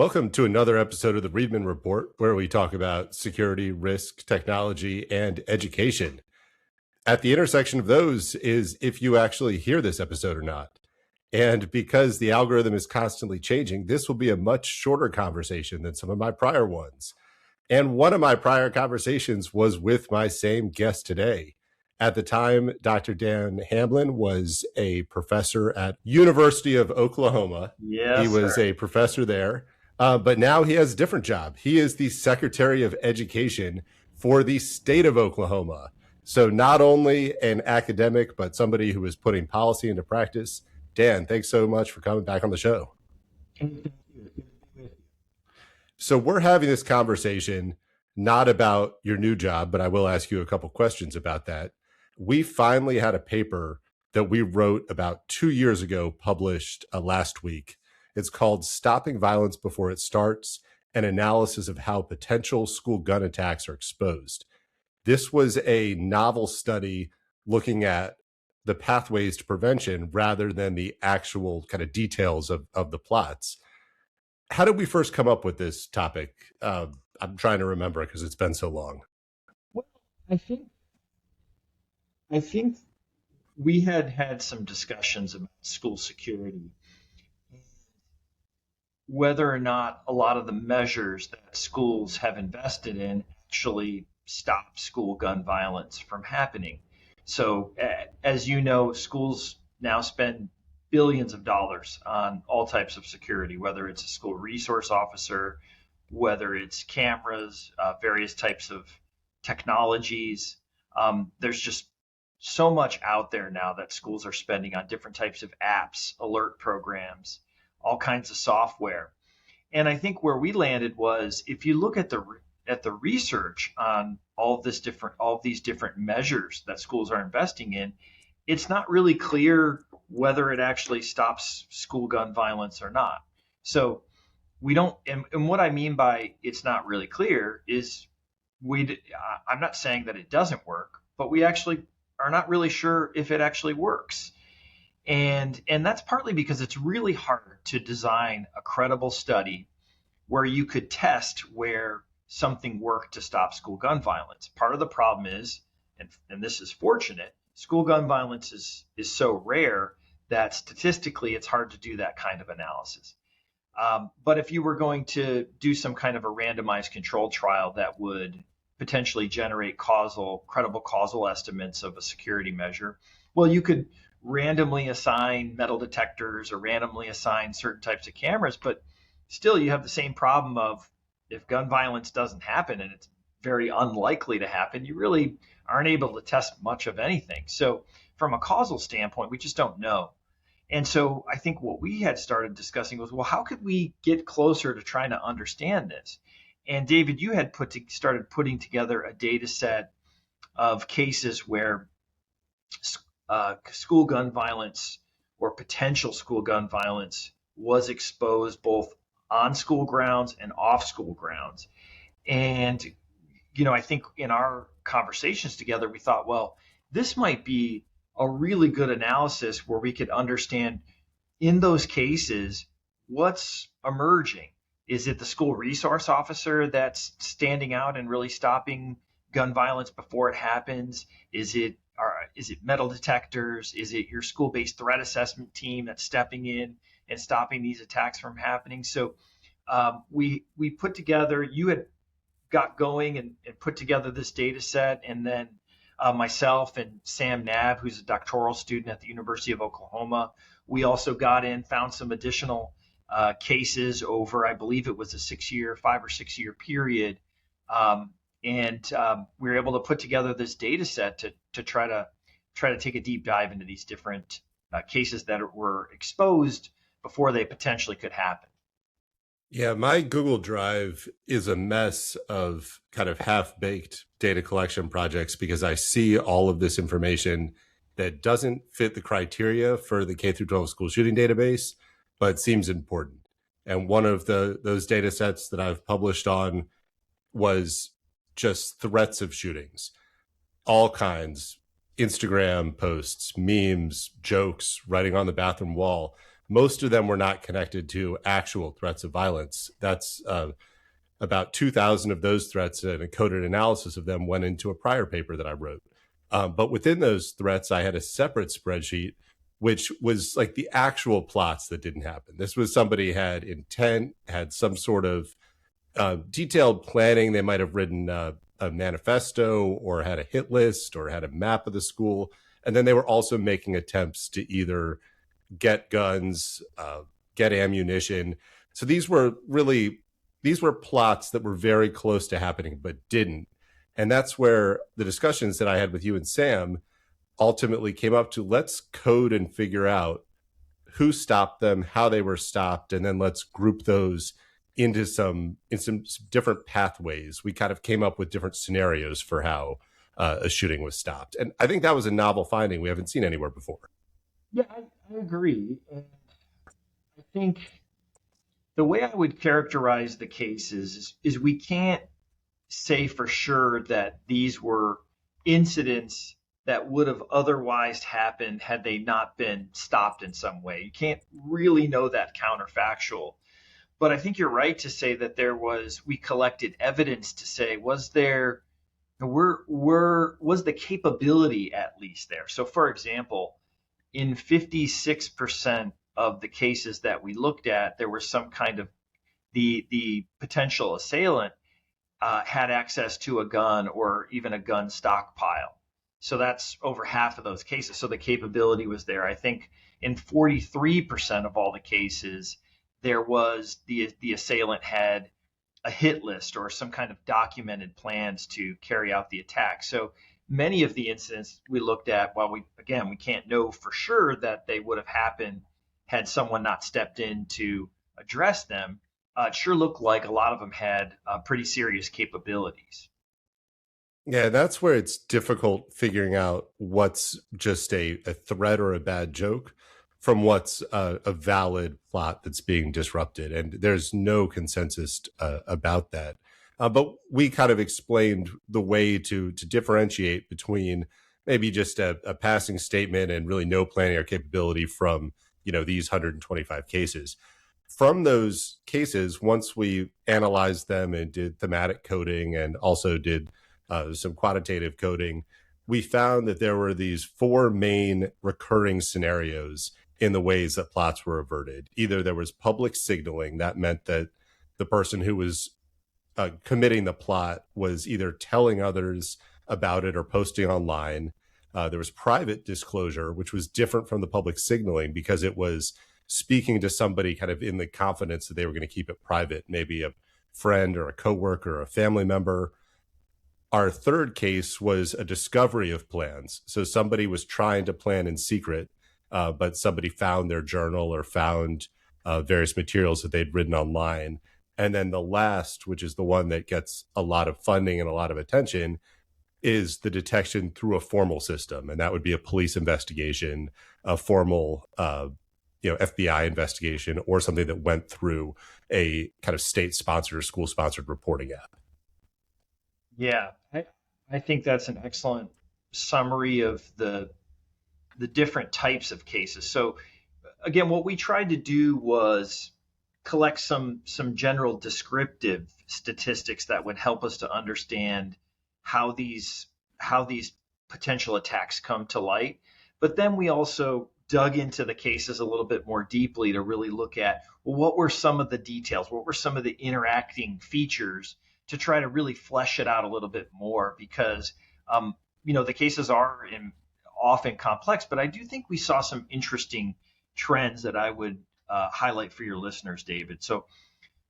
Welcome to another episode of the Reedman Report, where we talk about security, risk, technology, and education. At the intersection of those is if you actually hear this episode or not. And because the algorithm is constantly changing, this will be a much shorter conversation than some of my prior ones. And one of my prior conversations was with my same guest today. At the time, Dr. Dan Hamblin was a professor at University of Oklahoma. Yes, he was sir. a professor there. But now he has a different job. He is the Secretary of Education for the state of Oklahoma. So not only an academic, but somebody who is putting policy into practice. Dan, thanks so much for coming back on the show. Thank you. So we're having this conversation not about your new job, but I will ask you a couple questions about that. We finally had a paper that we wrote about 2 years ago, published last week. It's called Stopping Violence Before It Starts, an analysis of how potential school gun attacks are exposed. This was a novel study looking at the pathways to prevention rather than the actual kind of details of the plots. How did we first come up with this topic? I'm trying to remember because it's been so long. Well, I think we had some discussions about school security, whether or not a lot of the measures that schools have invested in actually stop school gun violence from happening. So, as you know, schools now spend billions of dollars on all types of security, whether it's a school resource officer, whether it's cameras, various types of technologies. There's just so much out there now that schools are spending on different types of apps, alert programs, all kinds of software. And I think where we landed was if you look at the research on all of these different measures that schools are investing in, it's not really clear whether it actually stops school gun violence or not. So we don't, and what I mean by it's not really clear is I'm not saying that it doesn't work, but we actually are not really sure if it actually works. And that's partly because it's really hard to design a credible study where you could test where something worked to stop school gun violence. Part of the problem is, and this is fortunate, school gun violence is so rare that statistically it's hard to do that kind of analysis. But if you were going to do some kind of a randomized controlled trial that would potentially generate credible causal estimates of a security measure, well, you could randomly assign metal detectors or randomly assign certain types of cameras, but still you have the same problem of if gun violence doesn't happen, and it's very unlikely to happen, you really aren't able to test much of anything. So from a causal standpoint, we just don't know. And so I think what we had started discussing was, well, how could we get closer to trying to understand this? And David, you had started putting together a data set of cases where school gun violence or potential school gun violence was exposed both on school grounds and off school grounds. And, I think in our conversations together, we thought, well, this might be a really good analysis where we could understand in those cases what's emerging. Is it the school resource officer that's standing out and really stopping gun violence before it happens? Is it metal detectors? Is it your school-based threat assessment team that's stepping in and stopping these attacks from happening? So we put together, you had got going and put together this data set, and then myself and Sam Nab, who's a doctoral student at the University of Oklahoma, we also found some additional cases over, I believe it was a 5 or 6 year period. And we were able to put together this data set to try to take a deep dive into these different cases that were exposed before they potentially could happen. Yeah, my Google Drive is a mess of kind of half-baked data collection projects because I see all of this information that doesn't fit the criteria for the K through 12 school shooting database, but seems important. And one of those data sets that I've published on was just threats of shootings, all kinds, Instagram posts, memes, jokes, writing on the bathroom wall. most of them were not connected to actual threats of violence. That's about 2,000 of those threats and a coded analysis of them went into a prior paper that I wrote. But within those threats, I had a separate spreadsheet, which was like the actual plots that didn't happen. This was somebody had intent, had some sort of detailed planning. They might have written a manifesto or had a hit list or had a map of the school. And then they were also making attempts to either get guns, get ammunition. So these were plots that were very close to happening, but didn't. And that's where the discussions that I had with you and Sam ultimately came up to, let's code and figure out who stopped them, how they were stopped, and then let's group those into some different pathways. We kind of came up with different scenarios for how a shooting was stopped. And I think that was a novel finding we haven't seen anywhere before. Yeah, I agree. And I think the way I would characterize the cases is we can't say for sure that these were incidents that would have otherwise happened had they not been stopped in some way. You can't really know that counterfactual. But I think you're right to say that we collected evidence to say, was the capability at least there? So for example, in 56% of the cases that we looked at, there was some kind of the potential assailant had access to a gun or even a gun stockpile. So that's over half of those cases. So the capability was there. I think in 43% of all the cases, there was the assailant had a hit list or some kind of documented plans to carry out the attack. So many of the incidents we looked at, while we can't know for sure that they would have happened had someone not stepped in to address them, it sure looked like a lot of them had pretty serious capabilities. Yeah, that's where it's difficult figuring out what's just a threat or a bad joke from what's a valid plot that's being disrupted. And there's no consensus about that. But we kind of explained the way to differentiate between maybe just a passing statement and really no planning or capability from, these 125 cases. From those cases, once we analyzed them and did thematic coding and also did some quantitative coding, we found that there were these four main recurring scenarios in the ways that plots were averted. Either there was public signaling, that meant that the person who was committing the plot was either telling others about it or posting online. There was private disclosure, which was different from the public signaling because it was speaking to somebody kind of in the confidence that they were going to keep it private, maybe a friend or a coworker or a family member. Our third case was a discovery of plans. So somebody was trying to plan in secret, but somebody found their journal or found various materials that they'd written online. And then the last, which is the one that gets a lot of funding and a lot of attention, is the detection through a formal system. And that would be a police investigation, a formal FBI investigation, or something that went through a kind of state-sponsored or school-sponsored reporting app. Yeah, I think that's an excellent summary of the different types of cases. So again, what we tried to do was collect some general descriptive statistics that would help us to understand how these potential attacks come to light. But then we also dug into the cases a little bit more deeply to really look at, well, what were some of the details? What were some of the interacting features to try to really flesh it out a little bit more? Because the cases are often complex, but I do think we saw some interesting trends that I would highlight for your listeners, David. So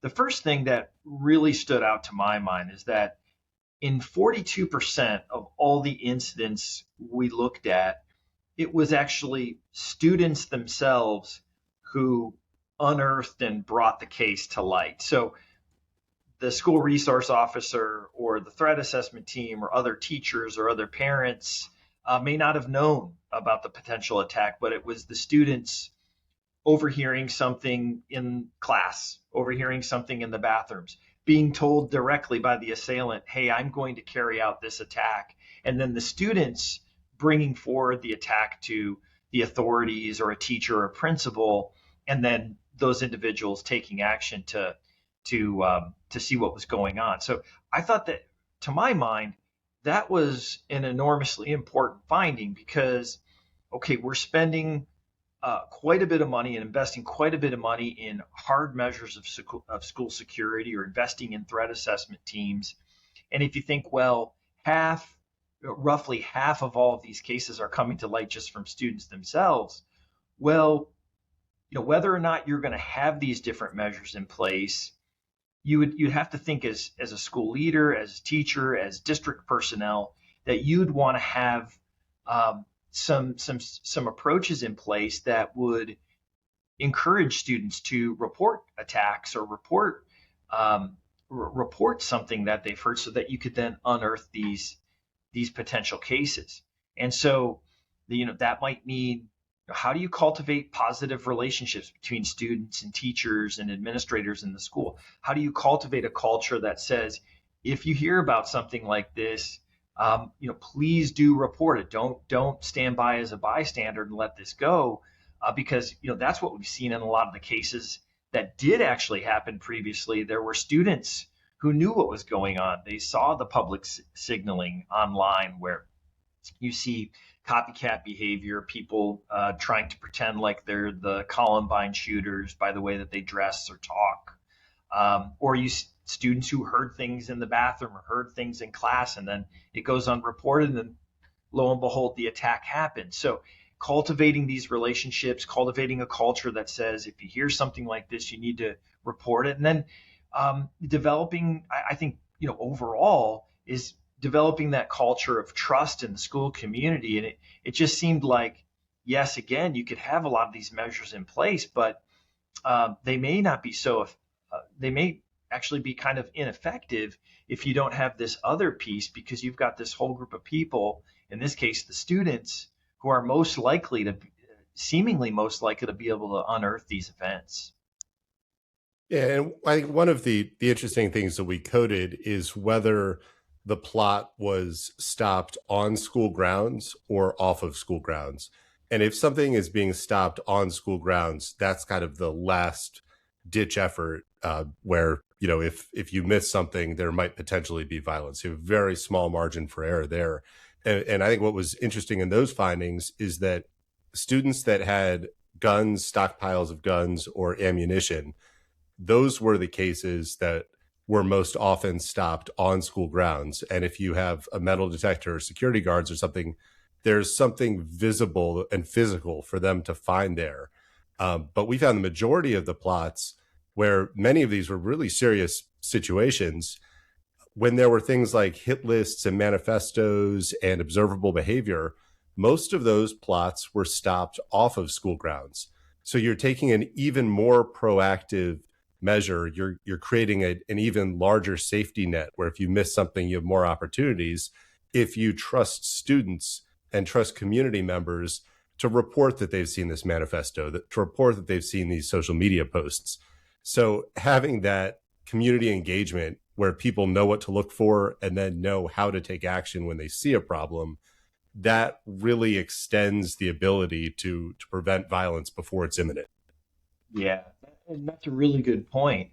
the first thing that really stood out to my mind is that in 42% of all the incidents we looked at, it was actually students themselves who unearthed and brought the case to light. So the school resource officer or the threat assessment team or other teachers or other parents may not have known about the potential attack, but it was the students overhearing something in class, overhearing something in the bathrooms, being told directly by the assailant, hey, I'm going to carry out this attack. And then the students bringing forward the attack to the authorities or a teacher or a principal and then those individuals taking action to see what was going on. So I thought that, to my mind, that was an enormously important finding because, okay, we're spending quite a bit of money and investing quite a bit of money in hard measures of school security or investing in threat assessment teams. And if you think, well, roughly half of all of these cases are coming to light just from students themselves. Well, whether or not you're going to have these different measures in place, you'd have to think as a school leader, as a teacher, as district personnel, that you'd want to have some approaches in place that would encourage students to report attacks or report something that they've heard, so that you could then unearth these potential cases. And so, that might mean, how do you cultivate positive relationships between students and teachers and administrators in the school? How do you cultivate a culture that says, if you hear about something like this, please do report it. Don't stand by as a bystander and let this go, because that's what we've seen in a lot of the cases that did actually happen previously. There were students who knew what was going on. They saw the public signaling online, where you see copycat behavior, people trying to pretend like they're the Columbine shooters by the way that they dress or talk, or students who heard things in the bathroom or heard things in class, and then it goes unreported, and then lo and behold, the attack happened. So cultivating these relationships, cultivating a culture that says, if you hear something like this, you need to report it. And then developing, I think, overall, is developing that culture of trust in the school community. And it just seemed like, yes, again, you could have a lot of these measures in place, but they may not be they may actually be kind of ineffective if you don't have this other piece, because you've got this whole group of people, in this case, the students, who are seemingly most likely to be able to unearth these events. Yeah, and I think one of the interesting things that we coded is whether the plot was stopped on school grounds or off of school grounds. And if something is being stopped on school grounds, that's kind of the last ditch effort, where, if you miss something, there might potentially be violence. You have a very small margin for error there. And I think what was interesting in those findings is that students that had guns, stockpiles of guns or ammunition, those were the cases that were most often stopped on school grounds. And if you have a metal detector or security guards or something, there's something visible and physical for them to find there. But we found the majority of the plots, where many of these were really serious situations, when there were things like hit lists and manifestos and observable behavior, most of those plots were stopped off of school grounds. So you're taking an even more proactive measure. You're creating an even larger safety net, where if you miss something, you have more opportunities if you trust students and trust community members to report that they've seen this manifesto, to report that they've seen these social media posts. So having that community engagement where people know what to look for and then know how to take action when they see a problem, that really extends the ability to prevent violence before it's imminent. Yeah, and that's a really good point.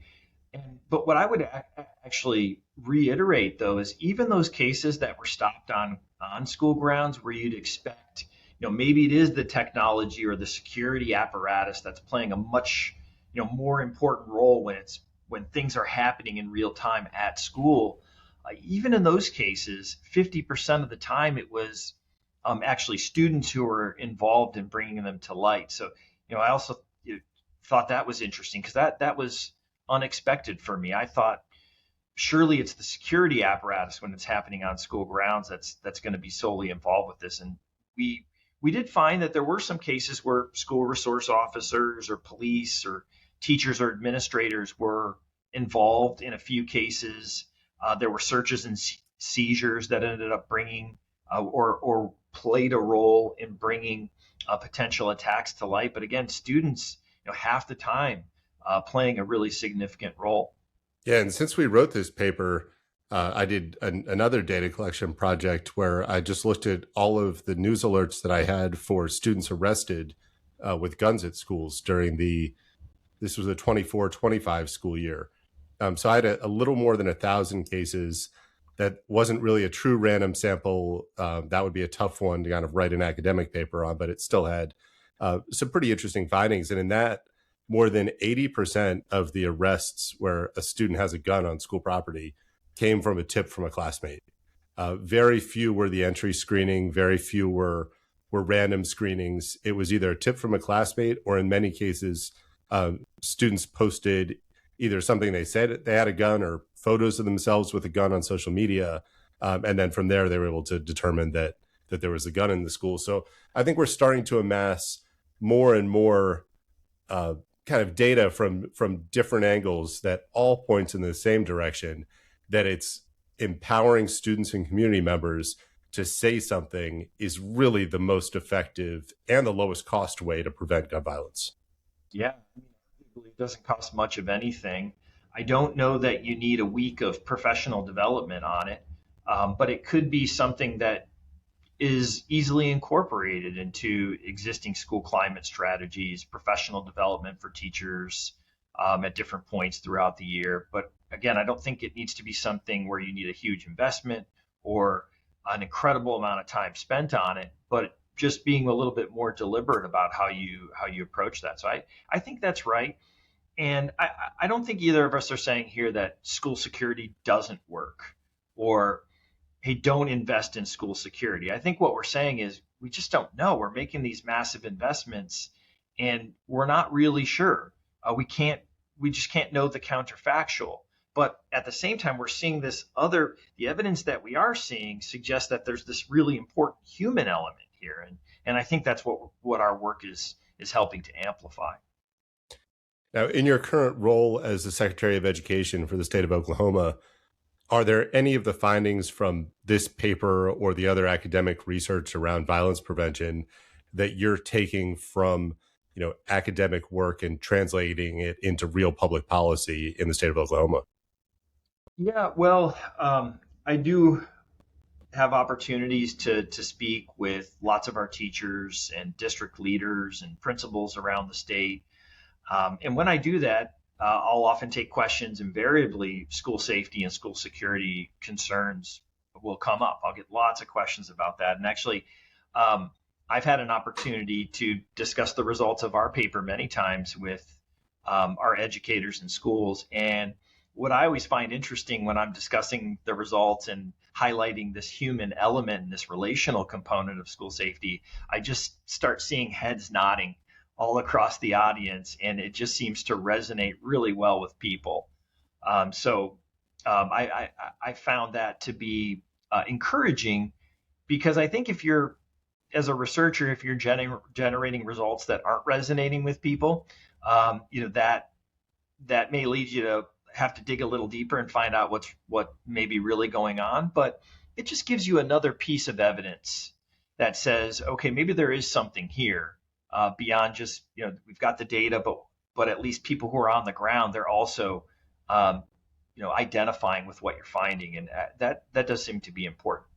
But what I would actually reiterate, though, is even those cases that were stopped on school grounds, where you'd expect, maybe it is the technology or the security apparatus that's playing a much, more important role when things are happening in real time at school. Even in those cases, 50% of the time it was actually students who were involved in bringing them to light. So, I also thought that was interesting, because that was unexpected for me. I thought surely it's the security apparatus, when it's happening on school grounds, that's going to be solely involved with this. And we did find that there were some cases where school resource officers or police or teachers or administrators were involved in a few cases. There were searches and seizures that ended up bringing or played a role in bringing potential attacks to light. But again, students, half the time playing a really significant role. Yeah, and since we wrote this paper, I did another data collection project where I just looked at all of the news alerts that I had for students arrested with guns at schools during this was a 24-25 school year. So I had a little more than 1,000 cases. That wasn't really a true random sample. That would be a tough one to kind of write an academic paper on, but it still had some pretty interesting findings. And in that, more than 80% of the arrests where a student has a gun on school property came from a tip from a classmate. Very few were the entry screening. Very few were random screenings. It was either a tip from a classmate, or in many cases, students posted either something they said they had a gun or photos of themselves with a gun on social media. And then from there, they were able to determine that there was a gun in the school. So I think we're starting to amass more and more kind of data from different angles that all points in the same direction, that it's empowering students and community members to say something is really the most effective and the lowest cost way to prevent gun violence. Yeah, it doesn't cost much of anything. I don't know that you need a week of professional development on it, but it could be something that is easily incorporated into existing school climate strategies, professional development for teachers at different points throughout the year. But again, I don't think it needs to be something where you need a huge investment or an incredible amount of time spent on it, but just being a little bit more deliberate about how you approach that. So I think that's right. And I don't think either of us are saying here that school security doesn't work, or hey, don't invest in school security. I think what we're saying is we just don't know. We're making these massive investments and we're not really sure. We just can't know the counterfactual. But at the same time, we're seeing the evidence that we are seeing suggests that there's this really important human element here. And I think that's what our work is helping to amplify. Now, in your current role as the Secretary of Education for the state of Oklahoma, are there any of the findings from this paper or the other academic research around violence prevention that you're taking from, academic work and translating it into real public policy in the state of Oklahoma? Yeah, well, I do have opportunities to speak with lots of our teachers and district leaders and principals around the state. And when I do that, I'll often take questions. Invariably, school safety and school security concerns will come up. I'll get lots of questions about that. And actually, I've had an opportunity to discuss the results of our paper many times with our educators in schools. And what I always find interesting when I'm discussing the results and highlighting this human element and this relational component of school safety, I just start seeing heads nodding all across the audience, and it just seems to resonate really well with people. I found that to be encouraging, because I think if you're, as a researcher, if you're generating results that aren't resonating with people, that may lead you to have to dig a little deeper and find out what may be really going on. But it just gives you another piece of evidence that says, okay, maybe there is something here. Beyond just, we've got the data, but at least people who are on the ground, they're also, identifying with what you're finding. And that does seem to be important.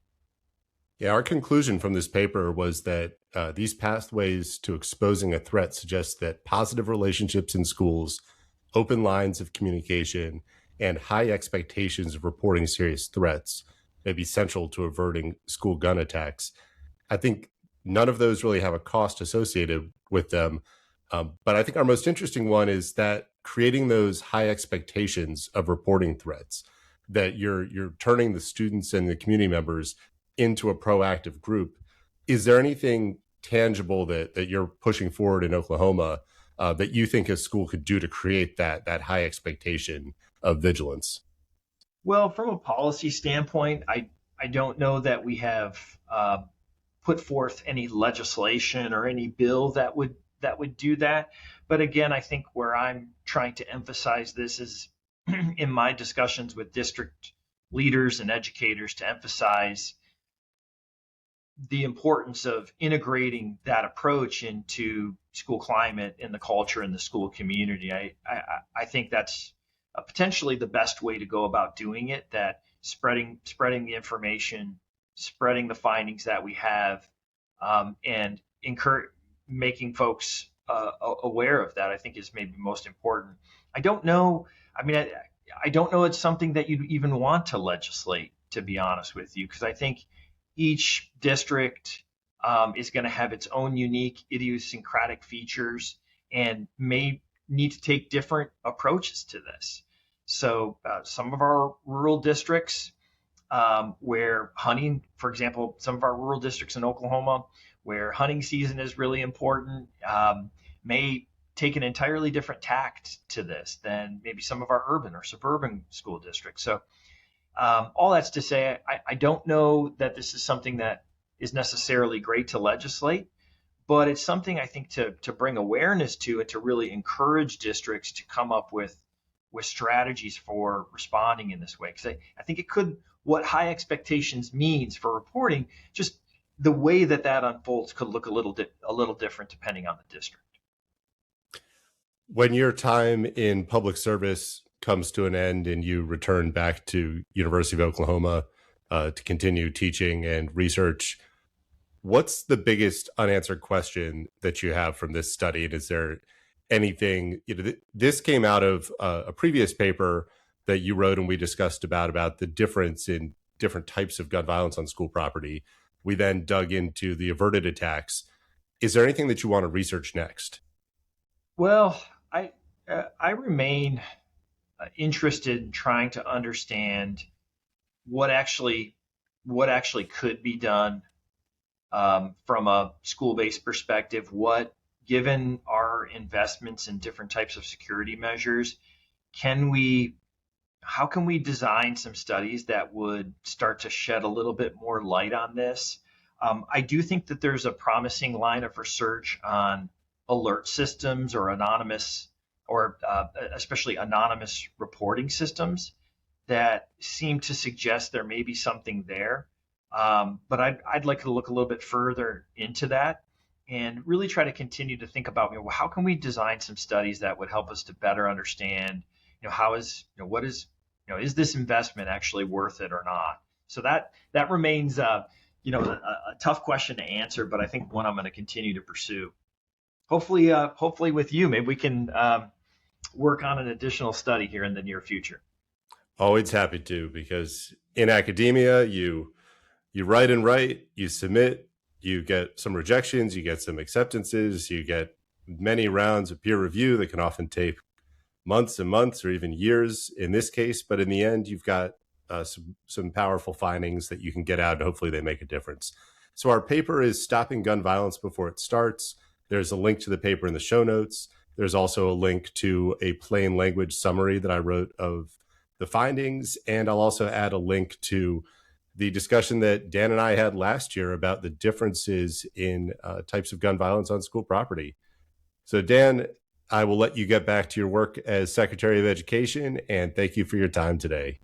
Yeah, our conclusion from this paper was that these pathways to exposing a threat suggest that positive relationships in schools, open lines of communication, and high expectations of reporting serious threats may be central to averting school gun attacks. I think none of those really have a cost associated with them. But I think our most interesting one is that creating those high expectations of reporting threats, that you're turning the students and the community members into a proactive group. Is there anything tangible that you're pushing forward in Oklahoma that you think a school could do to create that high expectation of vigilance? Well, from a policy standpoint, I don't know that we have put forth any legislation or any bill that would do that. But again, I think where I'm trying to emphasize this is in my discussions with district leaders and educators, to emphasize the importance of integrating that approach into school climate and the culture in the school community. I think that's potentially the best way to go about doing it, that spreading the information, spreading the findings that we have, and making folks aware of that, I think is maybe most important. I don't know. I mean, I don't know it's something that you'd even want to legislate, to be honest with you, because I think each district is going to have its own unique idiosyncratic features and may need to take different approaches to this. So some of our rural districts where hunting, for example, some of our rural districts in Oklahoma, where hunting season is really important, may take an entirely different tact to this than maybe some of our urban or suburban school districts. So, all that's to say, I don't know that this is something that is necessarily great to legislate, but it's something I think to bring awareness to and to really encourage districts to come up with strategies for responding in this way. Because I think it could, what high expectations means for reporting, just the way that that unfolds could look a little different depending on the district. When your time in public service comes to an end and you return back to University of Oklahoma to continue teaching and research, what's the biggest unanswered question that you have from this study? And is there anything, this came out of a previous paper that you wrote and we discussed about the difference in different types of gun violence on school property. We then dug into the averted attacks. Is there anything that you want to research next? Well, I remain interested in trying to understand what actually could be done from a school-based perspective. What, given our investments in different types of security measures, how can we design some studies that would start to shed a little bit more light on this? I do think that there's a promising line of research on alert systems or anonymous or especially anonymous reporting systems that seem to suggest there may be something there. But I'd like to look a little bit further into that and really try to continue to think about, how can we design some studies that would help us to better understand, is this investment actually worth it or not? So that remains, a tough question to answer, but I think one I'm going to continue to pursue. Hopefully with you, maybe we can work on an additional study here in the near future. Always happy to, because in academia, you write and write, you submit, you get some rejections, you get some acceptances, you get many rounds of peer review that can often take months and months or even years in this case. But in the end, you've got some powerful findings that you can get out, and hopefully they make a difference. So our paper is Stopping Gun Violence Before It Starts. There's a link to the paper in the show notes. There's also a link to a plain language summary that I wrote of the findings. And I'll also add a link to the discussion that Dan and I had last year about the differences in types of gun violence on school property. So Dan, I will let you get back to your work as Secretary of Education, and thank you for your time today.